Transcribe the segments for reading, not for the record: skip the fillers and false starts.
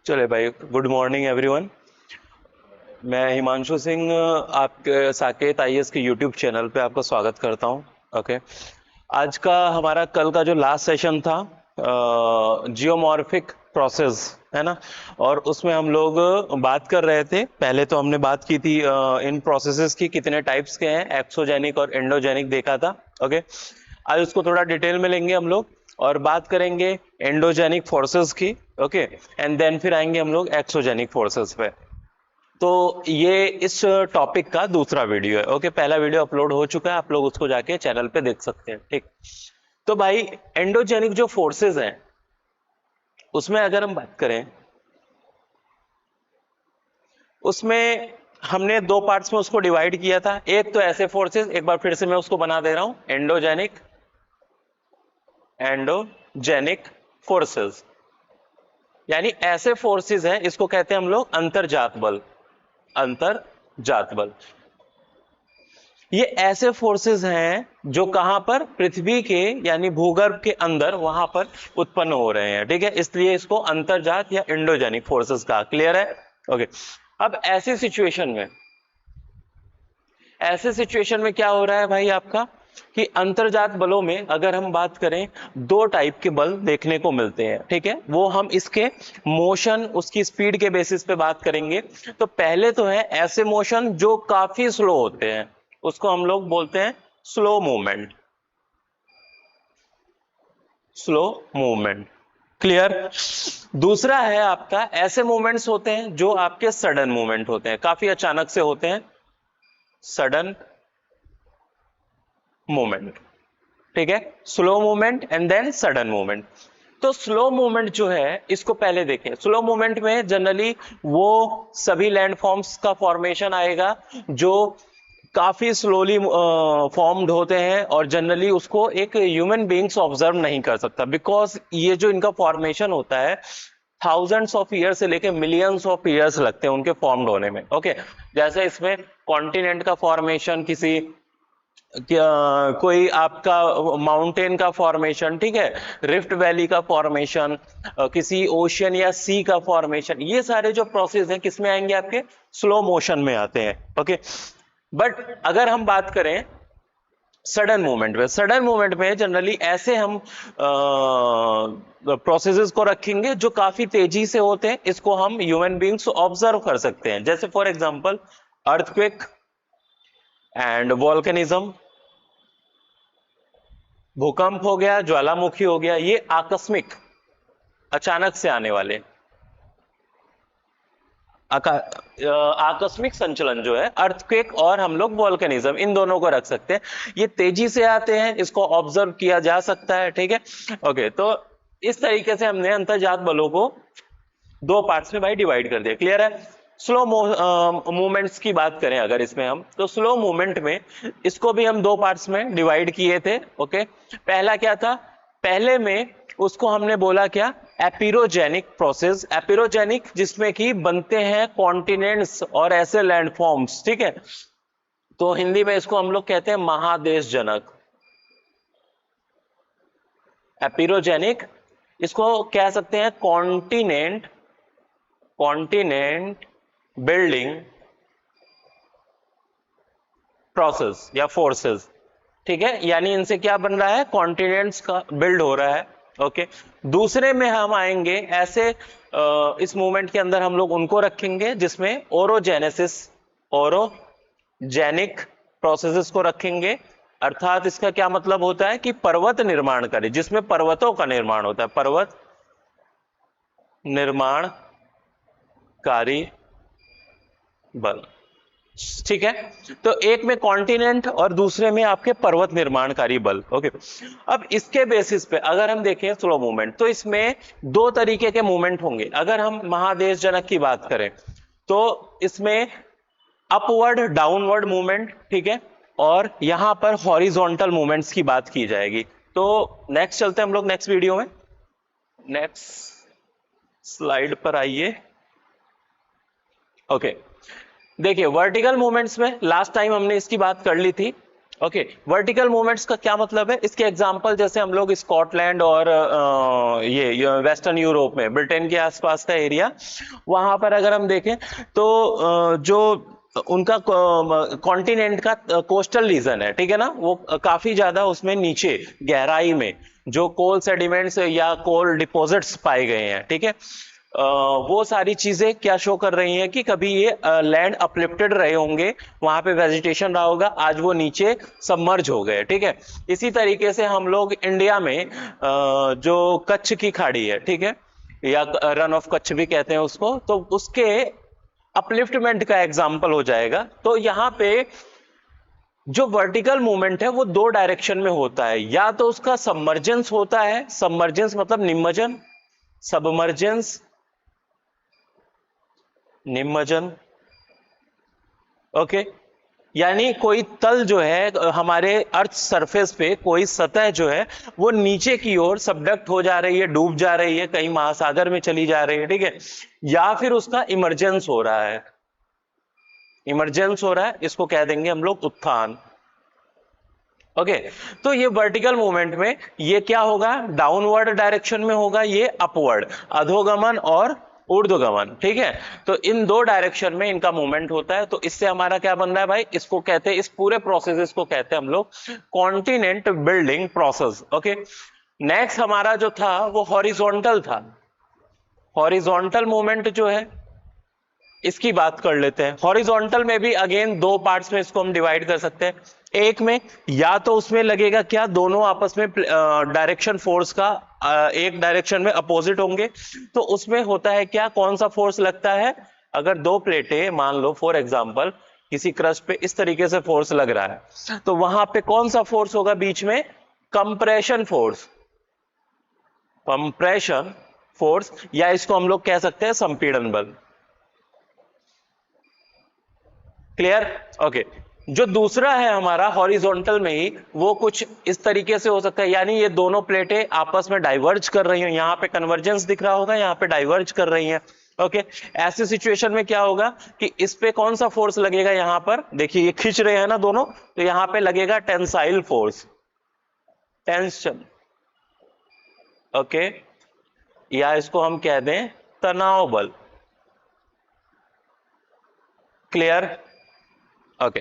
चले भाई, good morning everyone. मैं हिमांशु सिंह आपके साकेत आईएएस के यूट्यूब चैनल पे आपका स्वागत करता हूं। ओके, आज का हमारा कल का जो लास्ट सेशन था जियोमॉर्फिक प्रोसेस है ना, और उसमें हम लोग बात कर रहे थे। पहले तो हमने बात की थी इन प्रोसेसेस की कितने टाइप्स के हैं, एक्सोजेनिक और एंडोजेनिक देखा था। ओके, आज उसको थोड़ा डिटेल में लेंगे हम लोग और बात करेंगे एंडोजेनिक फोर्सेस की। ओके, एंड देन फिर आएंगे हम लोग एक्सोजेनिक फोर्सेस पे। तो ये इस टॉपिक का दूसरा वीडियो है। ओके, पहला वीडियो अपलोड हो चुका है, आप लोग उसको जाके चैनल पे देख सकते हैं। ठीक, तो भाई एंडोजेनिक जो फोर्सेस हैं उसमें अगर हम बात करें, उसमें हमने दो पार्ट्स में उसको डिवाइड किया था। एक तो ऐसे फोर्सेस, एक बार फिर से मैं उसको बना दे रहा हूं, एंडोजेनिक फोर्सेस, यानी ऐसे फोर्सेस हैं, इसको कहते हैं हम लोग अंतर्जात बल। अंतर्जात बल ये ऐसे फोर्सेस हैं जो कहां पर, पृथ्वी के यानी भूगर्भ के अंदर वहां पर उत्पन्न हो रहे हैं। ठीक है, इसलिए इसको अंतर्जात या एंडोजेनिक फोर्सेस कहा। क्लियर है? ओके, अब ऐसे सिचुएशन में क्या हो रहा है भाई आपका, कि अंतर्जात बलों में अगर हम बात करें, दो टाइप के बल देखने को मिलते हैं। ठीक है, वो हम इसके मोशन, उसकी स्पीड के बेसिस पे बात करेंगे। तो पहले तो है ऐसे मोशन जो काफी स्लो होते हैं, उसको हम लोग बोलते हैं slow movement. Slow movement, clear. दूसरा है आपका ऐसे मूवमेंट्स होते हैं जो आपके सडन मूवमेंट होते हैं, काफी अचानक से होते हैं, सडन मूवमेंट। ठीक है, slow movement and then sudden movement. तो स्लो मूवमेंट जो है इसको पहले देखें। स्लो मूवमेंट में जनरली वो सभी लैंडफॉर्म्स का फॉर्मेशन आएगा जो काफी स्लोली फॉर्म्ड होते हैं, और जनरली उसको एक ह्यूमन बीइंग्स ऑब्जर्व नहीं कर सकता, बिकॉज ये जो इनका फॉर्मेशन होता है थाउजेंड्स ऑफ ईयर से लेके मिलियंस ऑफ ईयर्स लगते हैं उनके फॉर्म्ड होने में। ओके, जैसे इसमें कॉन्टिनेंट का फॉर्मेशन, किसी कोई आपका माउंटेन का फॉर्मेशन, ठीक है, रिफ्ट वैली का फॉर्मेशन, किसी ओशियन या सी का फॉर्मेशन, ये सारे जो प्रोसेस हैं किसमें आएंगे, आपके स्लो मोशन में आते हैं। ओके, बट अगर हम बात करें सडन मूवमेंट में जनरली ऐसे हम प्रोसेसेस को रखेंगे जो काफी तेजी से होते हैं, इसको हम ह्यूमन बीइंग्स ऑब्जर्व कर सकते हैं। जैसे for example earthquake and volcanism, भूकंप हो गया, ज्वालामुखी हो गया, ये आकस्मिक, अचानक से आने वाले आकस्मिक संचलन जो है अर्थक्वेक, और हम लोग वॉल्केनिज्म, इन दोनों को रख सकते हैं। ये तेजी से आते हैं, इसको ऑब्जर्व किया जा सकता है। ठीक है, ओके, तो इस तरीके से हमने अंतर्जात बलों को दो पार्ट्स में भाई डिवाइड कर दिया। क्लियर है? स्लो मूवमेंट्स की बात करें अगर इसमें हम, तो स्लो मूवमेंट में इसको भी हम दो पार्ट्स में डिवाइड किए थे। ओके, पहला क्या था, पहले में उसको हमने बोला क्या, एपिरोजेनिक प्रोसेस। एपिरोजेनिक जिसमें कि बनते हैं कॉन्टिनेंट्स और ऐसे लैंडफॉर्म्स। ठीक है, तो हिंदी में इसको हम लोग कहते हैं महादेश जनक। एपिरोजेनिक, इसको कह सकते हैं कॉन्टिनेंट बिल्डिंग प्रोसेस या फोर्सेस। ठीक है, यानी इनसे क्या बन रहा है, कॉन्टिनेंट्स का बिल्ड हो रहा है। ओके, दूसरे में हम आएंगे ऐसे इस मूवमेंट के अंदर हम लोग उनको रखेंगे जिसमें ओरोजेनिक प्रोसेसेस को रखेंगे। अर्थात इसका क्या मतलब होता है कि पर्वत निर्माणकारी, जिसमें पर्वतों का निर्माण होता है, पर्वत निर्माणकारी बल। ठीक है, तो एक में कॉन्टिनेंट और दूसरे में आपके पर्वत निर्माणकारी बल। ओके, अब इसके बेसिस पे अगर हम देखें स्लो मूवमेंट, तो इसमें दो तरीके के मूवमेंट होंगे। अगर हम महादेश जनक की बात करें तो इसमें अपवर्ड डाउनवर्ड मूवमेंट, ठीक है, और यहां पर हॉरिजॉन्टल मूवमेंट्स की बात की जाएगी। तो नेक्स्ट चलते हैं हम लोग नेक्स्ट वीडियो में। नेक्स्ट स्लाइड पर आइए। ओके, देखिए वर्टिकल मूवमेंट्स में लास्ट टाइम हमने इसकी बात कर ली थी। ओके, वर्टिकल मूवमेंट्स का क्या मतलब है? इसके एग्जांपल जैसे हम लोग स्कॉटलैंड और ये वेस्टर्न यूरोप में ब्रिटेन के आसपास का एरिया, वहां पर अगर हम देखें तो जो उनका कॉन्टिनेंट का कोस्टल रीजन है, ठीक है ना, वो काफी ज्यादा उसमें नीचे गहराई में जो कोल सेडिमेंट्स या कोल डिपॉजिट्स पाए गए हैं, ठीक है, वो सारी चीजें क्या शो कर रही हैं कि कभी ये लैंड अपलिफ्टेड रहे होंगे, वहां पे वेजिटेशन रहा होगा, आज वो नीचे सबमर्ज हो गए, ठीक है। इसी तरीके से हम लोग इंडिया में जो कच्छ की खाड़ी है, ठीक है, या रन ऑफ कच्छ भी कहते हैं उसको, तो उसके अपलिफ्टमेंट का एग्जाम्पल हो जाएगा। तो यहाँ पे जो वर्टिकल मूवमेंट है वो दो डायरेक्शन में होता है, या तो उसका सबमर्जेंस होता है, सबमर्जेंस मतलब निमज्जन, सबमर्जेंस, निमज्जन, ओके, यानी कोई तल जो है हमारे अर्थ सरफेस पे, कोई सतह जो है वो नीचे की ओर सबडक्ट हो जा रही है, डूब जा रही है, कहीं महासागर में चली जा रही है, ठीक है, या फिर उसका इमरजेंस हो रहा है, इमरजेंस हो रहा है, इसको कह देंगे हम लोग उत्थान। ओके, तो ये वर्टिकल मूवमेंट में ये क्या होगा, डाउनवर्ड डायरेक्शन में होगा, ये अपवर्ड, अधोगमन और ऊर्ध्वगमन, ठीक है। तो इन दो डायरेक्शन में इनका मूवमेंट होता है। तो इससे हमारा क्या बन रहा है भाई, इसको कहते हैं, इस पूरे प्रोसेस को कहते हैं हम लोग continent building process. Okay, next हमारा जो था वो हॉरिजॉन्टल था। हॉरिजॉन्टल मूवमेंट जो है इसकी बात कर लेते हैं। हॉरिजॉन्टल में भी अगेन दो पार्ट्स में इसको हम डिवाइड कर सकते हैं। एक में या तो उसमें लगेगा क्या, दोनों आपस में डायरेक्शन फोर्स का एक डायरेक्शन में अपोजिट होंगे, तो उसमें होता है क्या, कौन सा फोर्स लगता है, अगर दो प्लेटें मान लो फॉर एग्जांपल किसी क्रस्ट पे इस तरीके से फोर्स लग रहा है, तो वहां पे कौन सा फोर्स होगा बीच में, कंप्रेशन फोर्स, कंप्रेशन फोर्स, या इसको हम लोग कह सकते हैं संपीड़न बल। क्लियर? ओके, जो दूसरा है हमारा हॉरिजॉन्टल में ही, वो कुछ इस तरीके से हो सकता है, यानी ये दोनों प्लेटें आपस में डाइवर्ज कर रही हैं, यहां पे कन्वर्जेंस दिख रहा होगा, यहां पे डाइवर्ज कर रही हैं। ओके, ऐसी सिचुएशन में क्या होगा कि इस पे कौन सा फोर्स लगेगा, यहां पर देखिए ये खींच रहे हैं ना दोनों, तो यहां पे लगेगा टेंसाइल फोर्स, टेंशन, ओके, या इसको हम कह दें तनाव बल। क्लियर? ओके,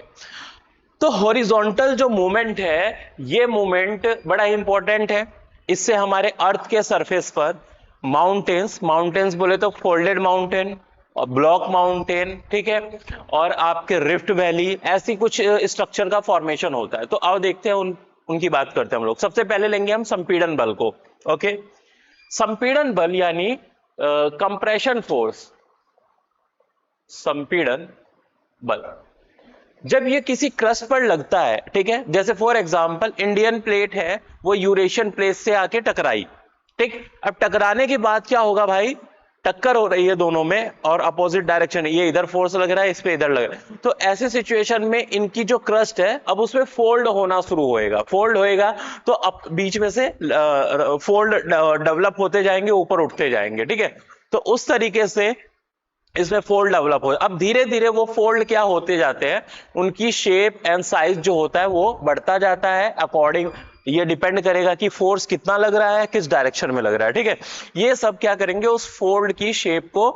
तो हॉरिजॉन्टल जो मूवमेंट है, ये मूवमेंट बड़ा इंपॉर्टेंट है। इससे हमारे अर्थ के सरफेस पर माउंटेन्स, माउंटेन्स बोले तो फोल्डेड माउंटेन और ब्लॉक माउंटेन, ठीक है, और आपके रिफ्ट वैली, ऐसी कुछ स्ट्रक्चर का फॉर्मेशन होता है। तो आओ देखते हैं उनकी बात करते हैं हम लोग। सबसे पहले लेंगे हम संपीड़न बल को। ओके, संपीड़न बल यानी कंप्रेशन फोर्स, संपीड़न बल जब ये किसी क्रस्ट पर लगता है, ठीक है, जैसे फॉर एग्जांपल इंडियन प्लेट है, वो यूरेशियन प्लेट से आके टकराई, ठीक, अब टकराने के बाद क्या होगा भाई, टक्कर हो रही है दोनों में और अपोजिट डायरेक्शन है, ये इधर फोर्स लग रहा है, इस पे इधर लग रहा है, तो ऐसे सिचुएशन में इनकी जो क्रस्ट है अब उसमें फोल्ड होना शुरू होएगा, फोल्ड होएगा तो अब बीच में से फोल्ड डेवलप होते जाएंगे, ऊपर उठते जाएंगे, ठीक है, तो उस तरीके से इसमें फोल्ड डेवलप हो। अब धीरे धीरे वो फोल्ड क्या होते जाते हैं, उनकी शेप एंड साइज जो होता है वो बढ़ता जाता है, अकॉर्डिंग ये डिपेंड करेगा कि फोर्स कितना लग रहा है, किस डायरेक्शन में लग रहा है, ठीक है, ये सब क्या करेंगे, उस फोल्ड की शेप को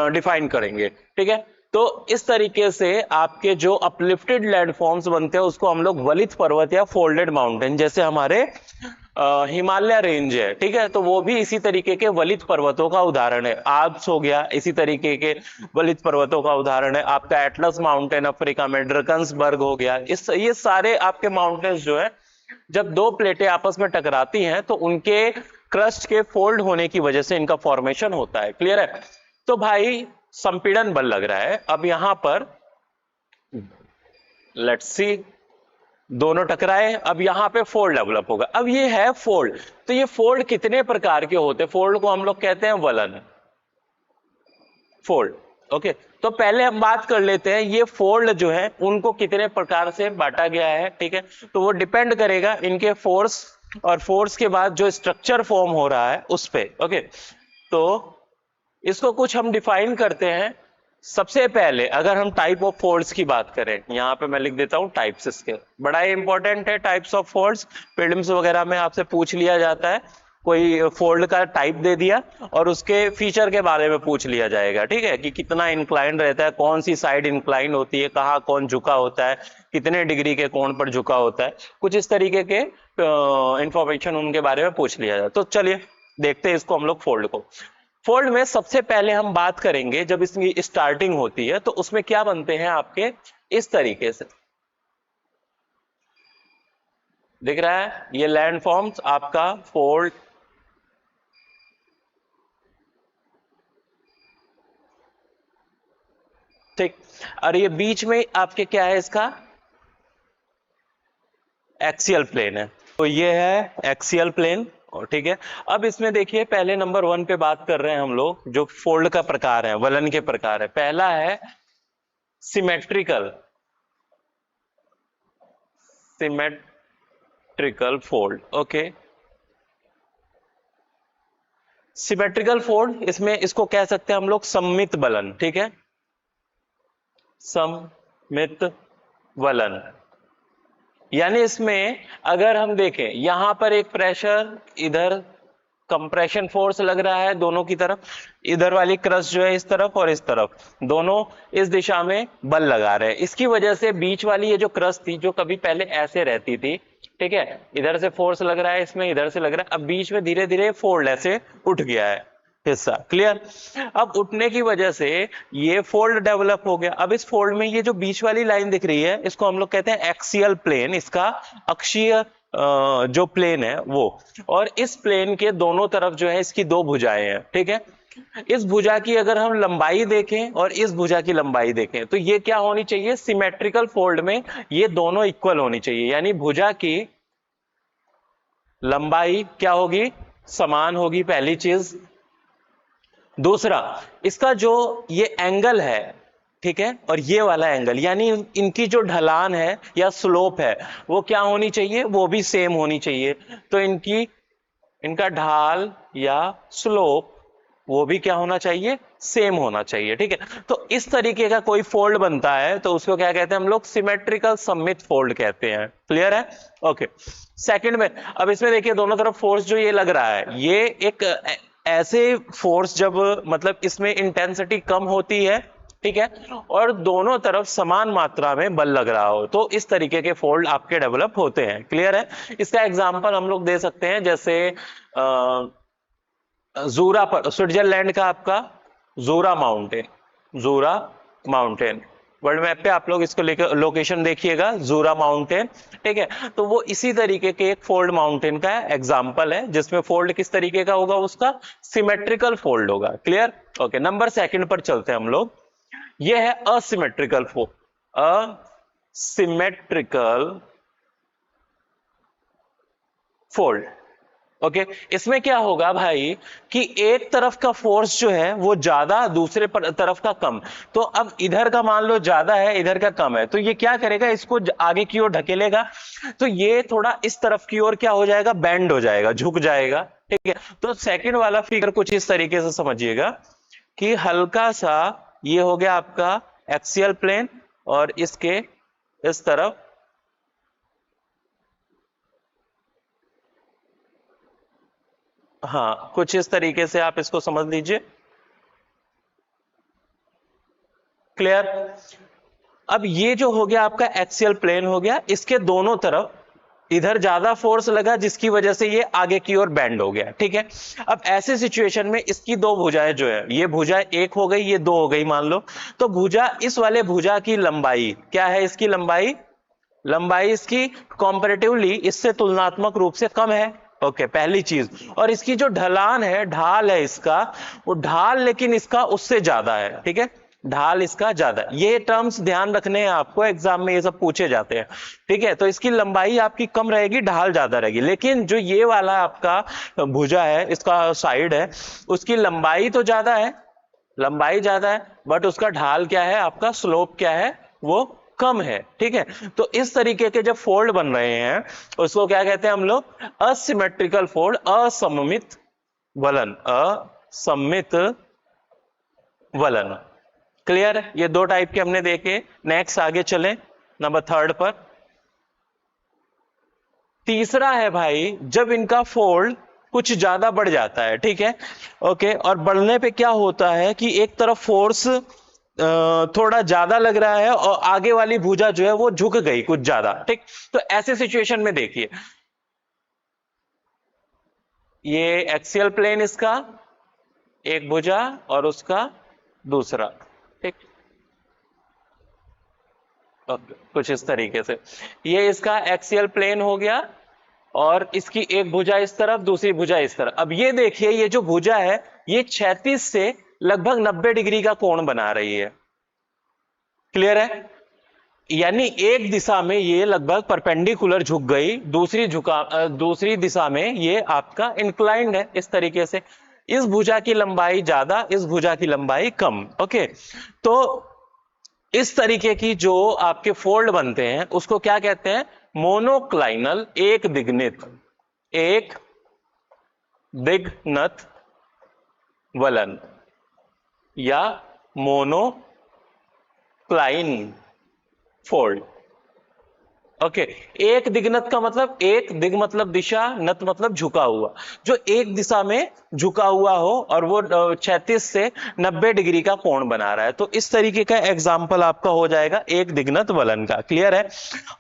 डिफाइन करेंगे, ठीक है। तो इस तरीके से आपके जो अपलिफ्टेड लैंडफॉर्म्स बनते हैं उसको हम लोग वलित पर्वत या फोल्डेड माउंटेन, जैसे हमारे हिमालय रेंज है, ठीक है, तो वो भी इसी तरीके के वलित पर्वतों का उदाहरण है। आल्प्स हो गया, इसी तरीके के वलित पर्वतों का उदाहरण है। आपका एटलस माउंटेन अफ्रीका में, ड्रकन्सबर्ग हो गया, ये सारे आपके माउंटेन्स जो है, जब दो प्लेटें आपस में टकराती हैं तो उनके क्रस्ट के फोल्ड होने की वजह से इनका फॉर्मेशन होता है। क्लियर है? तो भाई संपीड़न बल लग रहा है, अब यहां पर लेट्स सी, दोनों टकराए, अब यहां पे फोल्ड डेवलप होगा। अब ये है फोल्ड, तो ये फोल्ड कितने प्रकार के होते हैं, फोल्ड को हम लोग कहते हैं वलन, फोल्ड। ओके, तो पहले हम बात कर लेते हैं ये फोल्ड जो है उनको कितने प्रकार से बांटा गया है, ठीक है, तो वो डिपेंड करेगा इनके फोर्स और फोर्स के बाद जो स्ट्रक्चर फॉर्म हो रहा है उस पे। ओके, तो इसको कुछ हम डिफाइन करते हैं, सबसे पहले अगर हम टाइप ऑफ फोल्ड्स की बात करें, यहां पे मैं लिख देता हूं टाइप्स, इसके बड़ा ही इंपॉर्टेंट है टाइप्स ऑफ फोल्ड्स। प्रीलिम्स वगैरह में आपसे पूछ लिया जाता है, कोई फोल्ड का टाइप दे दिया और उसके फीचर के बारे में पूछ लिया जाएगा, ठीक है, कि कितना इंक्लाइन रहता है, कौन सी साइड इंक्लाइन होती है, कहाँ कौन झुका होता है, कितने डिग्री के कोण पर झुका होता है, कुछ इस तरीके के इंफॉर्मेशन उनके बारे में पूछ लिया जाए। तो चलिए देखते हैं इसको हम लोग फोल्ड को। फोल्ड में सबसे पहले हम बात करेंगे, जब इसकी स्टार्टिंग होती है तो उसमें क्या बनते हैं आपके इस तरीके से, दिख रहा है ये लैंड फॉर्म्स आपका फोल्ड, ठीक। और ये बीच में आपके क्या है, इसका एक्सियल प्लेन है, तो ये है एक्सियल प्लेन, और ठीक है। अब इसमें देखिए पहले नंबर 1 पे बात कर रहे हैं हम लोग, जो फोल्ड का प्रकार है, वलन के प्रकार है। पहला है symmetrical, symmetrical fold, okay. Symmetrical fold, इसमें इसको कह सकते हैं हम लोग सममित वलन, ठीक है, सममित वलन। यानी इसमें अगर हम देखें, यहां पर एक प्रेशर, इधर कंप्रेशन फोर्स लग रहा है दोनों की तरफ, इधर वाली क्रस्ट जो है इस तरफ और इस तरफ, दोनों इस दिशा में बल लगा रहे हैं। इसकी वजह से बीच वाली ये जो क्रस्ट थी, जो कभी पहले ऐसे रहती थी, ठीक है, इधर से फोर्स लग रहा है इसमें, इधर से लग रहा है, अब बीच में धीरे धीरे फोल्ड ऐसे उठ गया है हिस्सा, क्लियर। अब उठने की वजह से ये फोल्ड डेवलप हो गया। अब इस फोल्ड में ये जो बीच वाली लाइन दिख रही है, इसको हम लोग कहते हैं एक्सियल प्लेन, इसका अक्षीय जो प्लेन है वो, और इस प्लेन के दोनों तरफ जो है इसकी दो भुजाएं हैं, ठीक है। इस भुजा की अगर हम लंबाई देखें और इस भुजा की लंबाई देखें, तो ये क्या होनी चाहिए, सिमेट्रिकल फोल्ड में ये दोनों इक्वल होनी चाहिए, यानी भुजा की लंबाई क्या होगी, समान होगी, पहली चीज। दूसरा, इसका जो ये एंगल है, ठीक है, और ये वाला एंगल, यानी इनकी जो ढलान है या स्लोप है वो क्या होनी चाहिए, वो भी सेम होनी चाहिए। तो इनका ढाल या स्लोप वो भी क्या होना चाहिए, सेम होना चाहिए, ठीक है। तो इस तरीके का कोई फोल्ड बनता है तो उसको क्या कहते हैं हम लोग, सिमेट्रिकल सममित फोल्ड कहते हैं, क्लियर है, ओके। सेकंड में, अब इसमें देखिए दोनों तरफ फोर्स जो ये लग रहा है, ये एक ऐसे फोर्स, जब मतलब इसमें इंटेंसिटी कम होती है, ठीक है, और दोनों तरफ समान मात्रा में बल लग रहा हो, तो इस तरीके के फोल्ड आपके डेवलप होते हैं, क्लियर है। इसका एग्जांपल हम लोग दे सकते हैं, जैसे जूरा पर, स्विट्जरलैंड का आपका जूरा माउंटेन, जूरा माउंटेन, वर्ल्ड मैप पे आप लोग इसको लेकर लोकेशन देखिएगा, जूरा माउंटेन, ठीक है। तो वो इसी तरीके के एक फोल्ड माउंटेन का एग्जांपल है, जिसमें फोल्ड किस तरीके का होगा, उसका सिमेट्रिकल फोल्ड होगा, क्लियर, ओके। नंबर सेकंड पर चलते हैं हम लोग, ये है asymmetrical fold, asymmetrical fold, okay. इसमें क्या होगा भाई, कि एक तरफ का फोर्स जो है वो ज्यादा, दूसरे तरफ का कम। तो अब इधर का मान लो ज्यादा है, इधर का कम है, तो ये क्या करेगा, इसको आगे की ओर ढकेलेगा, तो ये थोड़ा इस तरफ की ओर क्या हो जाएगा, बेंड हो जाएगा, झुक जाएगा, ठीक है। तो सेकंड वाला फिगर कुछ इस तरीके से समझिएगा, कि हल्का सा ये हो गया आपका एक्सियल प्लेन, और इसके इस तरफ हाँ, कुछ इस तरीके से आप इसको समझ लीजिए, क्लियर। अब ये जो हो गया आपका एक्सियल प्लेन हो गया, इसके दोनों तरफ इधर ज्यादा फोर्स लगा, जिसकी वजह से ये आगे की ओर बेंड हो गया, ठीक है। अब ऐसे सिचुएशन में इसकी दो भुजाएं जो है, ये भुजा एक हो गई, ये दो हो गई मान लो, तो भुजा, इस वाले भुजा की लंबाई क्या है, इसकी लंबाई, लंबाई इसकी कंपैरेटिवली इससे तुलनात्मक रूप से कम है, ओके, पहली चीज। और इसकी जो ढलान है, ढाल है इसका, वो ढाल लेकिन इसका उससे ज्यादा है, ठीक है, ढाल इसका ज्यादा है। ये टर्म्स ध्यान रखने हैं आपको, एग्जाम में ये सब पूछे जाते हैं, ठीक है। तो इसकी लंबाई आपकी कम रहेगी, ढाल ज्यादा रहेगी, लेकिन जो ये वाला आपका भुजा है, इसका साइड है, उसकी लंबाई तो ज्यादा है, लंबाई ज्यादा है, बट उसका ढाल क्या है आपका, स्लोप क्या है, वो कम है, ठीक है। तो इस तरीके के जब फोल्ड बन रहे हैं, उसको क्या कहते हैं हम लोग, असिमेट्रिकल फोल्ड, असममित वलन, असममित वलन, क्लियर है? ये दो टाइप के हमने देखे। नेक्स्ट आगे चलें नंबर थर्ड पर। तीसरा है भाई जब इनका फोल्ड कुछ ज्यादा बढ़ जाता है, ठीक है, ओके, और बढ़ने पे क्या होता है कि एक तरफ फोर्स थोड़ा ज्यादा लग रहा है और आगे वाली भुजा जो है वो झुक गई कुछ ज्यादा, ठीक। तो ऐसे सिचुएशन में देखिए, ये एक्सियल प्लेन इसका एक भुजा और उसका दूसरा, ठीक, ओके, कुछ इस तरीके से ये इसका एक्सियल प्लेन हो गया और इसकी एक भुजा इस तरफ, दूसरी भुजा इस तरफ। अब ये देखिए, ये जो भुजा है ये 36 से लगभग 90 डिग्री का कोण बना रही है। क्लियर है? यानी एक दिशा में ये लगभग परपेंडिकुलर झुक गई, दूसरी दिशा में ये आपका इंक्लाइंड है इस तरीके से। इस भुजा की लंबाई ज्यादा, इस भुजा की लंबाई कम, ओके। तो इस तरीके की जो आपके फोल्ड बनते हैं उसको क्या कहते हैं? मोनोक्लाइनल, एक दिग्नत वलन या मोनोक्लाइन फोल्ड, ओके। एक दिग्नत का मतलब, एक दिग मतलब दिशा, नत मतलब झुका हुआ, जो एक दिशा में झुका हुआ हो और वो 36 से 90 डिग्री का कोण बना रहा है। तो इस तरीके का एग्जाम्पल आपका हो जाएगा एक दिग्नत वलन का। क्लियर है?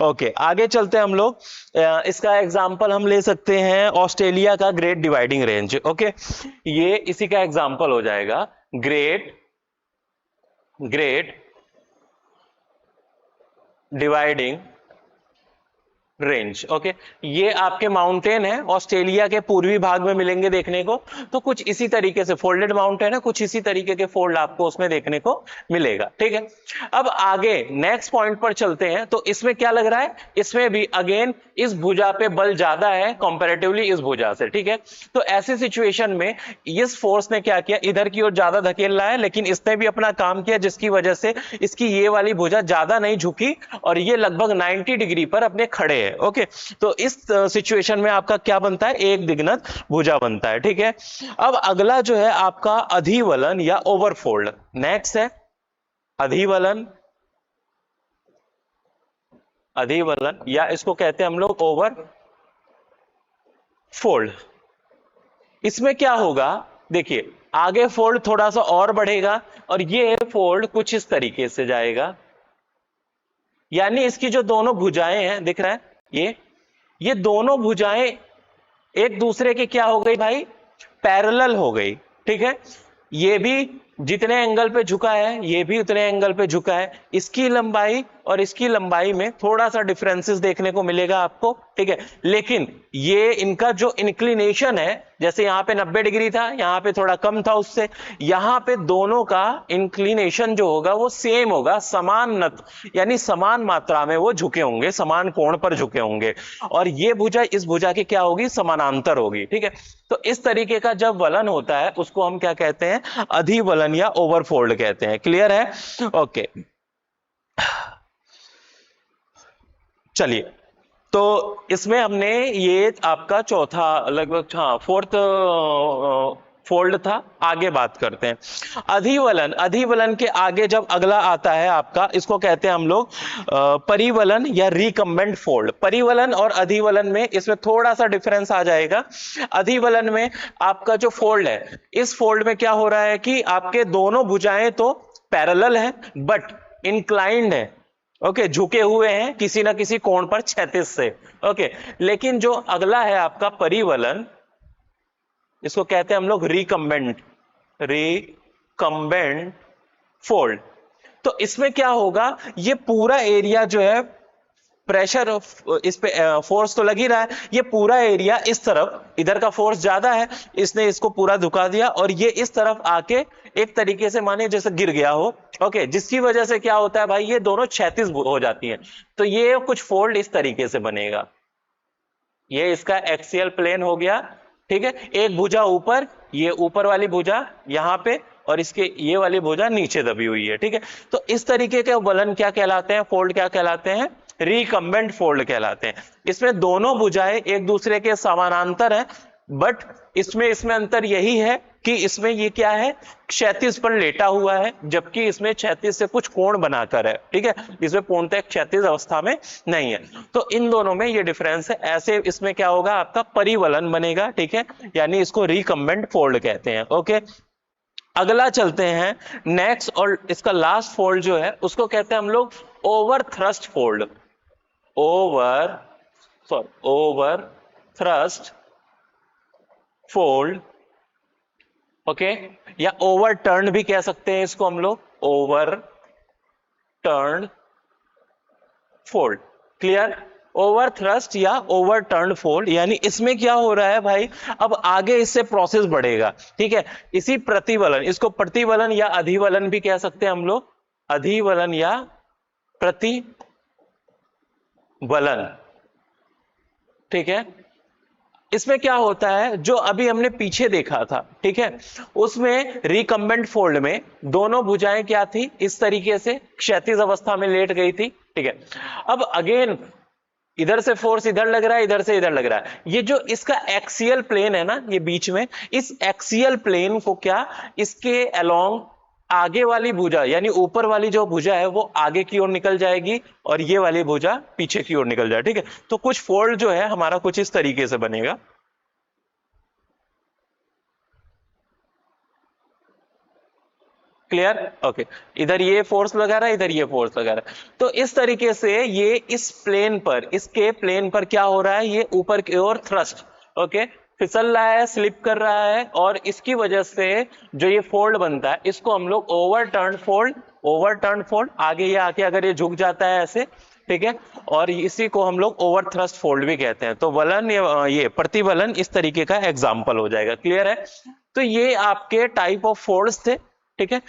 ओके, आगे चलते हैं हम लोग। इसका एग्जाम्पल हम ले सकते हैं ऑस्ट्रेलिया का ग्रेट डिवाइडिंग रेंज, ओके, ये इसी का एग्जाम्पल हो जाएगा। Great dividing range, okay. ये आपके माउंटेन है, ऑस्ट्रेलिया के पूर्वी भाग में मिलेंगे देखने को। तो कुछ इसी तरीके से फोल्डेड माउंटेन है, कुछ इसी तरीके के फोल्ड आपको उसमें देखने को मिलेगा, ठीक है। अब आगे नेक्स्ट पॉइंट पर चलते हैं। तो इसमें क्या लग रहा है? इसमें भी अगेन इस भुजा पे बल ज्यादा है कंपैरेटिवली इस भुजा से, ठीक है। तो ऐसी सिचुएशन में इस फोर्स ने क्या किया, इधर की ओर ज्यादा धकेल रहा है, लेकिन इसने भी अपना काम किया, जिसकी वजह से इसकी ये वाली भुजा ज्यादा नहीं झुकी और ये लगभग 90 डिग्री पर अपने खड़े हैं, ओके। तो इस सिचुएशन में आपका क्या बनता है? एक दिग्नत भुजा बनता है, ठीक है। अब अगला जो है आपका अधिवलन या ओवरफोल्ड। नेक्स्ट है अधिवलन या इसको कहते हैं हम लोग ओवर फोल्ड। इसमें क्या होगा, देखिए, आगे फोल्ड थोड़ा सा और बढ़ेगा और ये फोल्ड कुछ इस तरीके से जाएगा। यानी इसकी जो दोनों भुजाएं हैं, दिख रहा है, ये दोनों भुजाएं एक दूसरे के क्या हो गई भाई? पैरेलल हो गई, ठीक है। ये भी जितने एंगल पे झुका है ये भी उतने एंगल पे झुका है। इसकी लंबाई और इसकी लंबाई में थोड़ा सा डिफरेंसेस देखने को मिलेगा आपको, ठीक है। लेकिन ये इनका जो इंक्लिनेशन है, जैसे यहां पे 90 डिग्री था, यहां पे थोड़ा कम था उससे, यहां पे दोनों का इंक्लिनेशन जो होगा वो सेम होगा, समान नत, यानी समान मात्रा में वो झुके होंगे, समान कोण पर झुके होंगे। और ये भुजा इस भुजा की क्या होगी? समानांतर होगी, ठीक है। तो इस तरीके का जब वलन होता है उसको हम क्या कहते हैं? अधिवलन या ओवरफोल्ड कहते हैं। क्लियर है? ओके, चलिए, तो इसमें हमने ये आपका चौथा लगभग, हाँ, फोर्थ फोल्ड था। आगे बात करते हैं अधिवलन के आगे जब अगला आता है आपका, इसको कहते हैं हम लोग परिवलन या रिकम्बेंट फोल्ड। परिवलन और अधिवलन में इसमें थोड़ा सा डिफरेंस आ जाएगा। अधिवलन में आपका जो फोल्ड है, इस फोल्ड में क्या हो रहा है कि आपके दोनों भुजाएं तो पैरेलल है बट इंक्लाइंड है, ओके, झुके हुए हैं किसी ना किसी कोण पर 36 से, ओके। लेकिन जो अगला है आपका परिवलन, इसको कहते हैं हम लोग रिकम्बेंट फोल्ड। तो इसमें क्या होगा, ये पूरा एरिया जो है, प्रेशर इस पे फोर्स तो लग ही रहा है, ये पूरा एरिया इस तरफ, इधर का फोर्स ज्यादा है, इसने इसको पूरा झुका दिया और ये इस तरफ आके एक तरीके से माने जैसे गिर गया हो, ओके, जिसकी वजह से क्या होता है भाई, ये दोनों क्षैतिज हो जाती हैं। तो ये कुछ फोल्ड इस तरीके से बनेगा। ये इसका एक्सियल प्लेन हो गया, ठीक है। एक भुजा ऊपर, ये ऊपर वाली भुजा यहां पे, और इसके ये वाली भुजा नीचे दबी हुई है, ठीक है। तो इस तरीके के वलन क्या कहलाते हैं? फोल्ड क्या कहलाते हैं? रिकम्बेंट फोल्ड कहलाते हैं। इसमें दोनों भुजाएं एक दूसरे के समानांतर हैं, बट इसमें अंतर यही है कि इसमें ये क्या है, क्षैतिज पर लेटा हुआ है, जबकि इसमें क्षैतिज से कुछ कोण बनाकर है, ठीक है, इसमें पूर्णतः क्षैतिज अवस्था में नहीं है। तो इन दोनों में ये डिफरेंस है। ऐसे इसमें क्या होगा, आपका परिवलन बनेगा, ठीक है, यानी इसको रिकम्बेंट फोल्ड कहते हैं। ओके, अगला चलते हैं नेक्स्ट, और इसका लास्ट फोल्ड जो है उसको कहते हैं हम लोग over thrust fold. Over thrust fold, okay, या ओवर टर्न भी कह सकते हैं इसको हम लोग, over turn fold. Clear, over thrust या ओवर टर्न फोल्ड, यानी इसमें क्या हो रहा है भाई, अब आगे इससे प्रोसेस बढ़ेगा, ठीक है। इसी प्रतिवलन, इसको प्रतिवलन या अधिवलन भी कह सकते हैं हम लोग, अधिवलन या प्रतिवलन, ठीक है। इसमें क्या होता है, जो अभी हमने पीछे देखा था, ठीक है, उसमें रिकम्बेंट फोल्ड में दोनों भुजाएं क्या थी, इस तरीके से क्षैतिज अवस्था में लेट गई थी, ठीक है। अब अगेन इधर से फोर्स इधर लग रहा है, इधर से इधर लग रहा है, ये जो इसका एक्सियल प्लेन है ना, ये बीच में, इस एक्सियल प्लेन को क्या, इसके अलोंग आगे वाली भुजा, यानी ऊपर वाली जो भुजा है वो आगे की ओर निकल जाएगी और ये वाली भुजा पीछे की ओर निकल जाए, ठीक है। तो कुछ फोल्ड जो है हमारा कुछ इस तरीके से बनेगा। क्लियर, ओके, इधर ये फोर्स लगा रहा है, इधर ये फोर्स लगा रहा है, तो इस तरीके से ये इस प्लेन पर, इसके प्लेन पर क्या हो रहा है, ये ऊपर की ओर थ्रस्ट, ओके, फिसल रहा है, स्लिप कर रहा है, और इसकी वजह से जो ये फोल्ड बनता है इसको हम लोग ओवर टर्न फोल्ड, आगे ये आके अगर ये झुक जाता है ऐसे, ठीक है, और इसी को हम लोग ओवर थ्रस्ट फोल्ड भी कहते हैं। तो वलन या ये प्रतिवलन इस तरीके का एग्जाम्पल हो जाएगा। क्लियर है, तो ये आपके टाइप ऑफ फोर्स थे, ठीक है।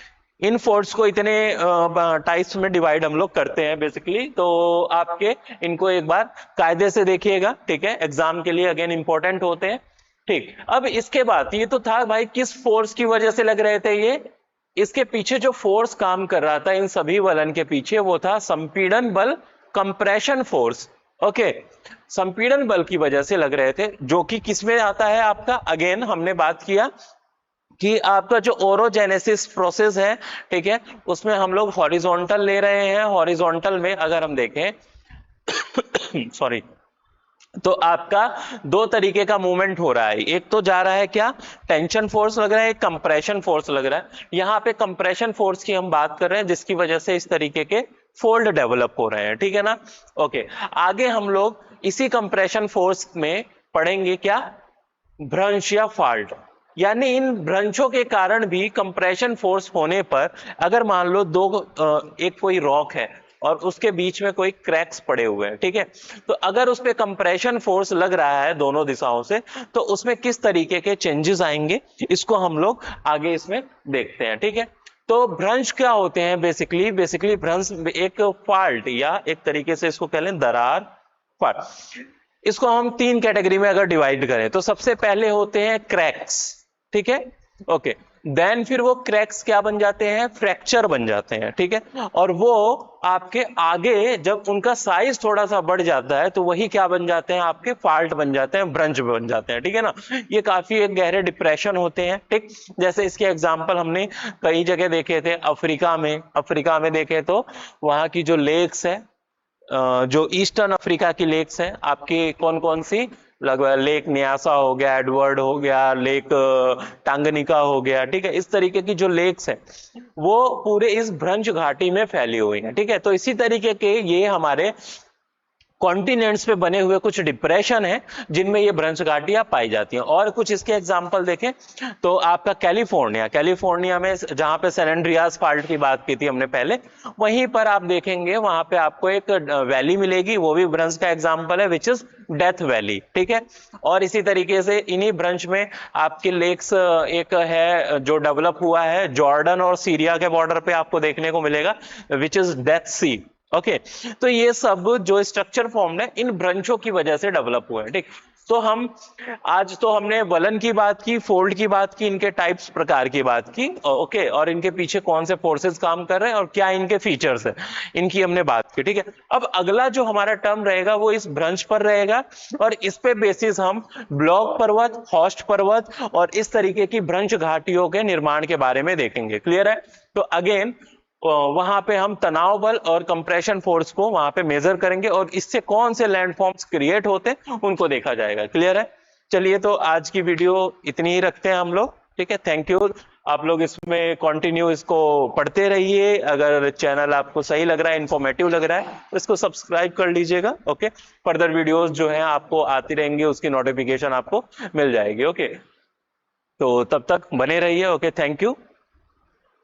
इन फोर्स को इतने टाइप्स में डिवाइड हम लोग करते हैं बेसिकली, तो आपके इनको एक बार कायदे से देखिएगा, ठीक है, एग्जाम के लिए अगेन इंपॉर्टेंट होते हैं, ठीक। अब इसके बाद ये तो था भाई किस फोर्स की वजह से लग रहे थे ये, इसके पीछे जो फोर्स काम कर रहा था इन सभी वलन के पीछे, वो था संपीड़न बल, कंप्रेशन फोर्स, ओके, संपीड़न बल की वजह से लग रहे थे, जो कि किसमें आता है आपका, अगेन हमने बात किया कि आपका जो ओरोजेनेसिस प्रोसेस है, ठीक है, उसमें हम लोग हॉरिजॉन्टल ले रहे हैं। हॉरिजॉन्टल में अगर हम देखें सॉरी, तो आपका दो तरीके का मूवमेंट हो रहा है, एक तो जा रहा है क्या, टेंशन फोर्स लग रहा है, एक कंप्रेशन फोर्स लग रहा है। यहाँ पे कंप्रेशन फोर्स की हम बात कर रहे हैं, जिसकी वजह से इस तरीके के फोल्ड डेवलप हो रहे हैं, ठीक है ना। ओके, आगे हम लोग इसी कंप्रेशन फोर्स में पढ़ेंगे क्या, भ्रंश या फॉल्ट, यानी इन भ्रंशों के कारण भी कंप्रेशन फोर्स होने पर, अगर मान लो एक कोई रॉक है और उसके बीच में कोई क्रैक्स पड़े हुए हैं, ठीक है, तो अगर उस पे कंप्रेशन फोर्स लग रहा है दोनों दिशाओं से, तो उसमें किस तरीके के चेंजेस आएंगे, इसको हम लोग आगे इसमें देखते हैं, ठीक है। तो भ्रंश क्या होते हैं, बेसिकली भ्रंश एक फॉल्ट या एक तरीके से इसको कह लें दरार, फॉल्ट। इसको हम तीन कैटेगरी में अगर डिवाइड करें, तो सबसे पहले होते हैं क्रैक्स, ठीक है, ओके, देन फिर वो क्रैक्स क्या बन जाते हैं, फ्रैक्चर बन जाते हैं, ठीक है, और वो आपके आगे जब उनका साइज थोड़ा सा बढ़ जाता है तो वही क्या बन जाते हैं, आपके फॉल्ट बन जाते हैं, भ्रंश बन जाते हैं, ठीक है ना। ये काफी एक गहरे डिप्रेशन होते हैं, ठीक, जैसे इसके एग्जांपल हमने कई जगह देखे थे, अफ्रीका में देखे तो वहां की जो लेक्स है, जो ईस्टर्न अफ्रीका की लेक्स हैं आपकी, कौन कौन सी, लगभग लेक न्यासा हो गया, एडवर्ड हो गया, लेक टांगनिका हो गया, ठीक है, इस तरीके की जो लेक्स हैं वो पूरे इस भ्रंश घाटी में फैली हुई हैं, ठीक है। तो इसी तरीके के ये हमारे कॉन्टिनेंट्स पे बने हुए कुछ डिप्रेशन है जिनमें ये भ्रंश घाटियां पाई जाती हैं। और कुछ इसके एग्जांपल देखें तो आपका कैलिफोर्निया में जहां पे सैन एंड्रियास फॉल्ट की बात की थी हमने पहले, वहीं पर आप देखेंगे वहां पे आपको एक वैली मिलेगी, वो भी भ्रंश का एग्जांपल है, विच इज डेथ वैली, ठीक है। और इसी तरीके से इन्हीं भ्रंश में आपके लेक्स एक है जो डेवलप हुआ है जॉर्डन और सीरिया के बॉर्डर पे आपको देखने को मिलेगा, which is death sea, okay. तो ये सब जो स्ट्रक्चर फॉर्म है इन भ्रंशों की वजह से डेवलप हुआ है, ठीक। तो हम आज तो हमने वलन की बात की, फोल्ड की बात की, इनके टाइप्स प्रकार की बात की, ओके, और इनके पीछे कौन से फोर्सेस काम कर रहे हैं और क्या इनके फीचर्स है, इनकी हमने बात की। ठीक है, अब अगला जो हमारा टर्म रहेगा वो इस भ्रंश पर रहेगा, और इस पे बेसिस हम ब्लॉक पर्वत, हॉस्ट पर्वत और इस तरीके की भ्रंश घाटियों के निर्माण के बारे में देखेंगे। क्लियर है? तो अगेन वहां पे हम तनाव बल और कंप्रेशन फोर्स को वहां पे मेजर करेंगे, और इससे कौन से लैंडफॉर्म्स क्रिएट होते हैं उनको देखा जाएगा। क्लियर है? चलिए, तो आज की वीडियो इतनी ही रखते हैं हम लोग। ठीक है, थैंक यू। आप लोग इसमें कंटिन्यू इसको पढ़ते रहिए। अगर चैनल आपको सही लग रहा है, इंफॉर्मेटिव लग रहा है, तो इसको सब्सक्राइब कर लीजिएगा। ओके, फर्दर वीडियोस जो हैं आपको आती रहेंगी, उसकी नोटिफिकेशन आपको मिल जाएगी। ओके, तो तब तक बने रहिए। Okay, thank you.